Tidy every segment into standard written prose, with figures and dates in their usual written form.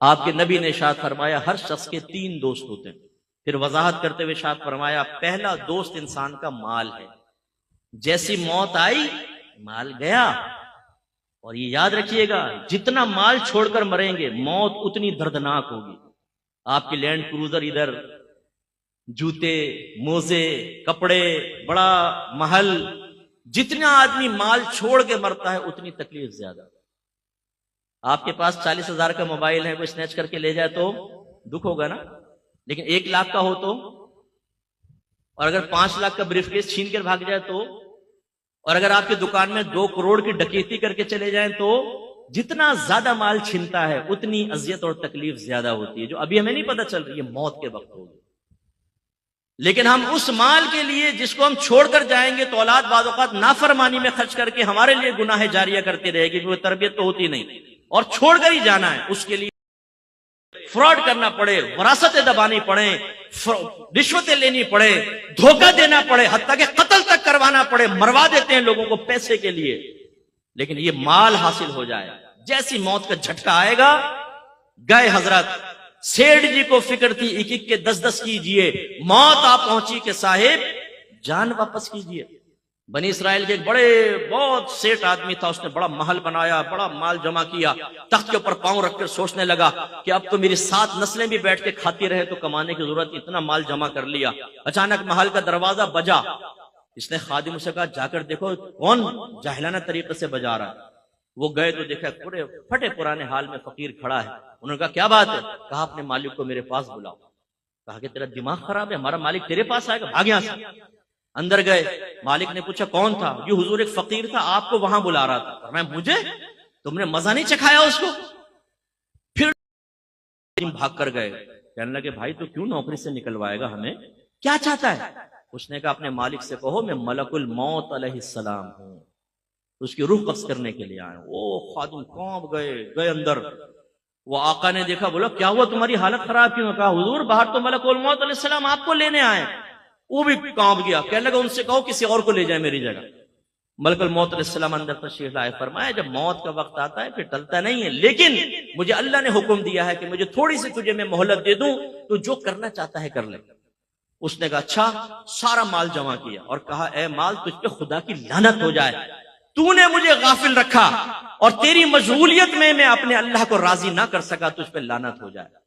آپ کے نبی نے ارشاد فرمایا ہر شخص کے 3 دوست ہوتے ہیں. پھر وضاحت کرتے ہوئے ارشاد فرمایا پہلا دوست انسان کا مال ہے. جیسی موت آئی مال گیا. اور یہ یاد رکھیے گا جتنا مال چھوڑ کر مریں گے موت اتنی دردناک ہوگی. آپ کی لینڈ کروزر ادھر، جوتے، موزے، کپڑے، بڑا محل، جتنا آدمی مال چھوڑ کے مرتا ہے اتنی تکلیف زیادہ. آپ کے پاس 40,000 کا موبائل ہے، کوئی سنیچ کر کے لے جائے تو دکھ ہوگا نا، لیکن 1 لاکھ کا ہو تو، اور اگر 5 لاکھ کا بریف کیس چھین کر بھاگ جائے تو، اور اگر آپ کی دکان میں 2 کروڑ کی ڈکیتی کر کے چلے جائیں تو، جتنا زیادہ مال چھنتا ہے اتنی اذیت اور تکلیف زیادہ ہوتی ہے، جو ابھی ہمیں نہیں پتہ چل رہی ہے موت کے وقت ہوگی. لیکن ہم اس مال کے لیے جس کو ہم چھوڑ کر جائیں گے تو اولاد بعض اوقات نافرمانی میں خرچ کر کے ہمارے لیے گناہ جاریہ کرتی رہے گی، وہ تربیت تو ہوتی نہیں، اور چھوڑ کر ہی جانا ہے. اس کے لیے فراڈ کرنا پڑے، وراثتیں دبانی پڑے، رشوتیں لینی پڑے، دھوکہ دینا پڑے، حتیٰ کہ قتل تک کروانا پڑے. مروا دیتے ہیں لوگوں کو پیسے کے لیے، لیکن یہ مال حاصل ہو جائے. جیسی موت کا جھٹکا آئے گا گئے. حضرت سیٹھ جی کو فکر تھی 1 کے 10 کیجئے، موت آ پہنچی کہ صاحب جان واپس کیجئے. بنی اسرائیل کے ایک بڑے بہت سیٹ آدمی تھا، اس نے بڑا محل بنایا، بڑا مال جمع کیا، تخت کے اوپر پاؤں رکھ کر سوچنے لگا کہ اب تو میری 7 نسلیں بھی بیٹھ کے کھاتی رہے تو کمانے کی ضرورت، اتنا مال جمع کر لیا. اچانک محل کا دروازہ بجا. اس نے خادم سے کہا جا کر دیکھو کون جاہلانہ طریقے سے بجا رہا ہے. وہ گئے تو دیکھا پورے پھٹے پرانے حال میں فقیر کھڑا ہے. انہوں نے کہا کیا بات ہے؟ کہا اپنے مالک کو میرے پاس بلاؤ. کہا کہ تیرا دماغ خراب ہے، ہمارا مالک تیرے پاس آئے گا، بھاگ یہاں سے. اندر گئے. مالک نے پوچھا کون تھا؟ یہ حضور ایک فقیر تھا، آپ کو وہاں بلا رہا تھا. میں مجھے تم نے مزہ نہیں چکھایا اس کو؟ پھر بھاگ کر گئے. کہنے لگے بھائی تو کیوں نوکری سے نکلوائے گا ہمیں، کیا چاہتا ہے؟ اس نے کہا اپنے مالک سے کہو میں ملک الموت علیہ السلام ہوں، اس کی روح قبض کرنے کے لیے آئے. وہ خادم کانپ گئے اندر. وہ آقا نے دیکھا، بولا کیا ہوا تمہاری حالت خراب کیوں؟ کہا حضور باہر تو ملک الموت علیہ السلام آپ کو لینے آئے. وہ بھی کانپ گیا. کہنے لگا ان سے کہو کسی اور کو لے جائے میری جگہ. ملک الموت علیہ السلام اندر تشریف لائے. فرمایا جب موت کا وقت آتا ہے پھر ٹلتا نہیں ہے، لیکن مجھے اللہ نے حکم دیا ہے کہ مجھے تھوڑی سی تجھے میں مہلت دے دوں، تو جو کرنا چاہتا ہے کر لے. اس نے کہا اچھا. سارا مال جمع کیا اور کہا اے مال تجھ پہ خدا کی لعنت ہو جائے، تو نے مجھے غافل رکھا اور تیری مشغولیت میں اپنے اللہ کو راضی نہ کر سکا، تجھ پہ لعنت ہو جائے.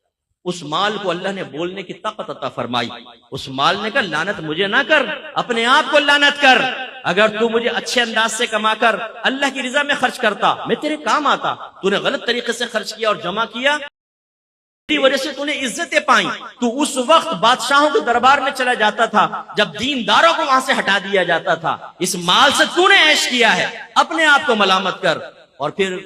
اس مال کو اللہ نے بولنے کی طاقت عطا فرمائی. اس مال نے کہا لعنت مجھے نہ کر، اپنے آپ کو لعنت کر. اگر تو مجھے اچھے انداز سے کما کر اللہ کی رضا میں خرچ کرتا میں تیرے کام آتا. تو نے غلط طریقے سے خرچ کیا اور جمع کیا، کی وجہ سے تو نے عزتیں پائیں. تو اس وقت بادشاہوں کے دربار میں چلا جاتا تھا جب دینداروں کو وہاں سے ہٹا دیا جاتا تھا. اس مال سے تو نے عیش کیا ہے، اپنے آپ کو ملامت کر. اور پھر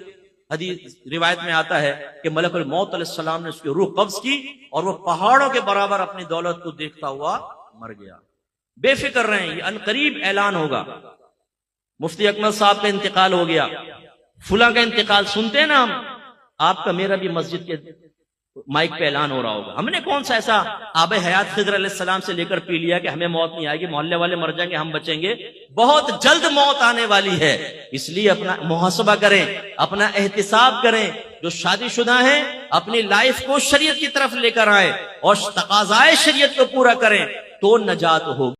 حدیث روایت میں آتا ہے کہ ملک الموت علیہ السلام نے اس کی روح قبض کی اور وہ پہاڑوں کے برابر اپنی دولت کو دیکھتا ہوا مر گیا. بے فکر رہیں، یہ عنقریب اعلان ہوگا. مفتی اکمل صاحب کا انتقال ہو گیا، فلاں کا انتقال سنتے ہیں نا ہم. آپ کا میرا بھی مسجد کے مائک پہ اعلان ہو رہا ہوگا. ہم نے کون سا ایسا آب حیات خضر علیہ السلام سے لے کر پی لیا کہ ہمیں موت نہیں آئے گی، محلے والے مر جائیں گے ہم بچیں گے؟ بہت جلد موت آنے والی ہے. اس لیے اپنا محاسبہ کریں، اپنا احتساب کریں. جو شادی شدہ ہیں اپنی لائف کو شریعت کی طرف لے کر آئیں اور تقاضائے شریعت کو پورا کریں تو نجات ہوگی.